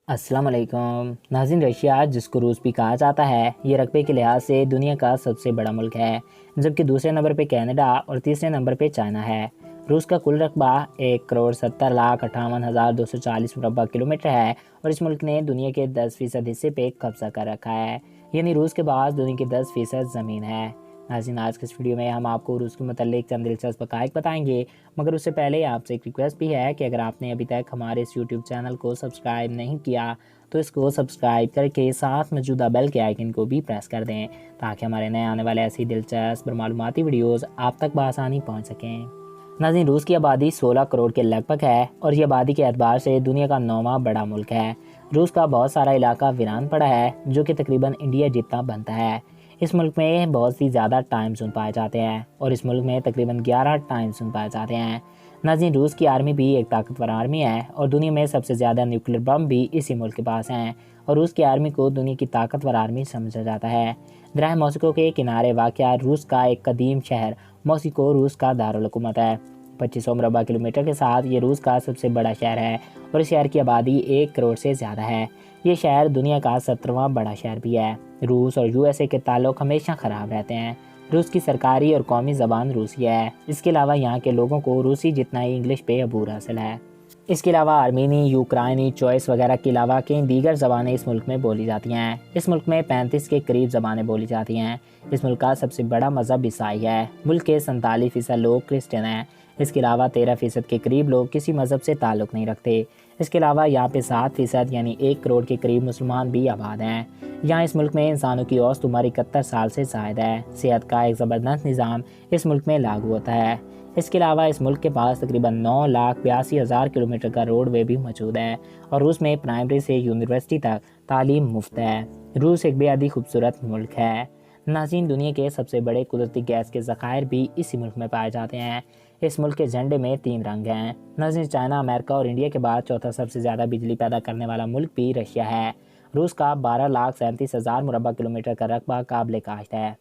अस्सलाम वालेकुम नाज़रीन। रशिया, जिसको रूस भी कहा जाता है, ये रकबे के लिहाज से दुनिया का सबसे बड़ा मुल्क है, जबकि दूसरे नंबर पे कनाडा और तीसरे नंबर पे चाइना है। रूस का कुल रकबा 1,70,58,240 मुरबा किलोमीटर है और इस मुल्क ने दुनिया के 10% हिस्से पे कब्जा कर रखा है, यानी रूस के बाद दुनिया की 10% ज़मीन है। नाज़रीन, आज के इस वीडियो में हम आपको रूस के मुतालिक चंद दिलचस्प हक़ाइक़ बताएंगे, मगर उससे पहले आपसे एक रिक्वेस्ट भी है कि अगर आपने अभी तक हमारे इस यूट्यूब चैनल को सब्सक्राइब नहीं किया तो इसको सब्सक्राइब करके साथ मौजूदा बेल के आइकन को भी प्रेस कर दें, ताकि हमारे नए आने वाले ऐसी दिलचस्प और मालूमाती वीडियोज़ आप तक बआसानी पहुँच सकें। नाज़रीन, रूस की आबादी 16 करोड़ के लगभग है और ये आबादी के एतबार से दुनिया का 9वां बड़ा मुल्क है। रूस का बहुत सारा इलाका वीरान पड़ा है, जो कि तकरीबन इंडिया जितना बनता है। इस मुल्क में बहुत सी ज़्यादा टाइम जोन पाए जाते हैं और इस मुल्क में तकरीबन 11 टाइम जोन पाए जाते हैं। नाज़रीन, रूस की आर्मी भी एक ताकतवर आर्मी है और दुनिया में सबसे ज़्यादा न्यूक्लियर बम भी इसी मुल्क के पास हैं और रूस की आर्मी को दुनिया की ताकतवर आर्मी समझा जाता है। दरिया मॉस्को के किनारे वाक़या रूस का एक कदीम शहर मॉस्को रूस का दारुल हुकूमत है। 2500 मुरबा किलोमीटर के साथ ये रूस का सबसे बड़ा शहर है और इस शहर की आबादी 1 करोड़ से ज़्यादा है। ये शहर दुनिया का 17वां बड़ा शहर भी है। रूस और यूएसए के ताल्लुक हमेशा ख़राब रहते हैं। रूस की सरकारी और कौमी ज़बान रूसी है। इसके अलावा यहाँ के लोगों को रूसी जितना ही इंग्लिश पे अबूर हासिल है। इसके अलावा आर्मीनी, यूक्राइनी, चॉइस वगैरह के अलावा कई दीगर ज़बानें इस मुल्क में बोली जाती हैं। इस मुल्क में 35 के करीब ज़बानें बोली जाती हैं। इस मुल्क का सबसे बड़ा मज़हब ईसाई है। मुल्क के 47% लोग क्रिश्चियन हैं। इसके अलावा 13% के करीब लोग किसी मज़हब से ताल्लुक़ नहीं रखते। इसके अलावा यहाँ पे 7% यानी 1 करोड़ के करीब मुसलमान भी आबाद हैं। यहाँ इस मुल्क में इंसानों की औसत उम्र 71 साल से ज़ायद है। सेहत का एक ज़बरदस्त निज़ाम इस मुल्क में लागू होता है। इसके अलावा इस मुल्क के पास तकरीबन 9,82,000 किलोमीटर का रोड वे भी मौजूद है और रूस में प्राइमरी से यूनिवर्सिटी तक तालीम मुफ्त है। रूस एक बेहद खूबसूरत मुल्क है। नाज़रीन, दुनिया के सबसे बड़े कुदरती गैस के ज़खायर भी इसी मुल्क में पाए जाते हैं। इस मुल्क के झंडे में 3 रंग हैं। नाज़रीन, चाइना, अमेरिका और इंडिया के बाद चौथा सबसे ज़्यादा बिजली पैदा करने वाला मुल्क भी रशिया है। रूस का 12,37,000 मुरबा किलोमीटर का रकबा काबिल काश्त है।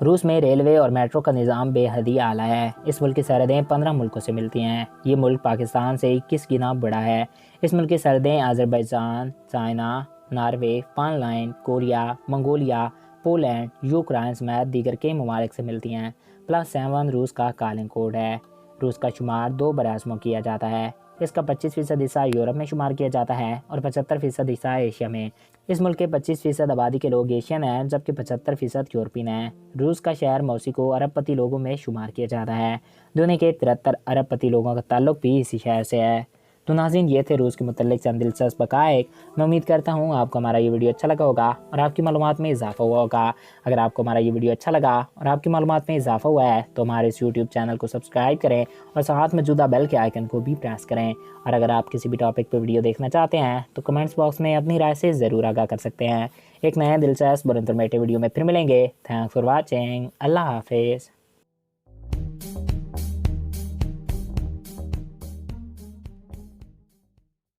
रूस में रेलवे और मेट्रो का निज़ाम बेहद ही आला है। इस मुल्क की सरहदें 15 मुल्कों से मिलती हैं। ये मुल्क पाकिस्तान से 21 गुना बड़ा है। इस मुल्क की सरहदें Azerbaijan, China, Norway, Finland, Korea, Mongolia, Poland, Ukraine समेत दीगर के ममालिक से मिलती हैं। +7 रूस का कॉलिंग कोड है। रूस का शुमार 2 बराज़मों किया जाता है। इसका 25% हिस्सा यूरोप में शुमार किया जाता है और 75% हिस्सा एशिया में। इस मुल्क के 25% आबादी के लोग एशियन हैं, जबकि 75% यूरोपियन हैं। रूस का शहर मॉस्को अरबपति लोगों में शुमार किया जाता है। दुनिया के 73 अरबपति लोगों का ताल्लुक भी इसी शहर से है। तो नाज़रीन, ये थे रूस के मुतालिक चंद दिलचस्प हक़ाइक़। मैं उम्मीद करता हूँ आपको हमारा ये वीडियो अच्छा लगा होगा और आपकी मालूमात में इजाफ़ा हुआ होगा। अगर आपको हमारा ये वीडियो अच्छा लगा और आपकी मालूमात में इजाफ़ा हुआ है तो हमारे इस यूट्यूब चैनल को सब्सक्राइब करें और साथ मौजूदा बेल के आइकन को भी प्रेस करें। और अगर आप किसी भी टॉपिक पर वीडियो देखना चाहते हैं तो कमेंट्स बॉक्स में अपनी राय से ज़रूर आगाह कर सकते हैं। एक नए दिलचस्प और इंफॉर्मेटिव वीडियो में फिर मिलेंगे। Thanks for watching. अल्लाह हाफिज़।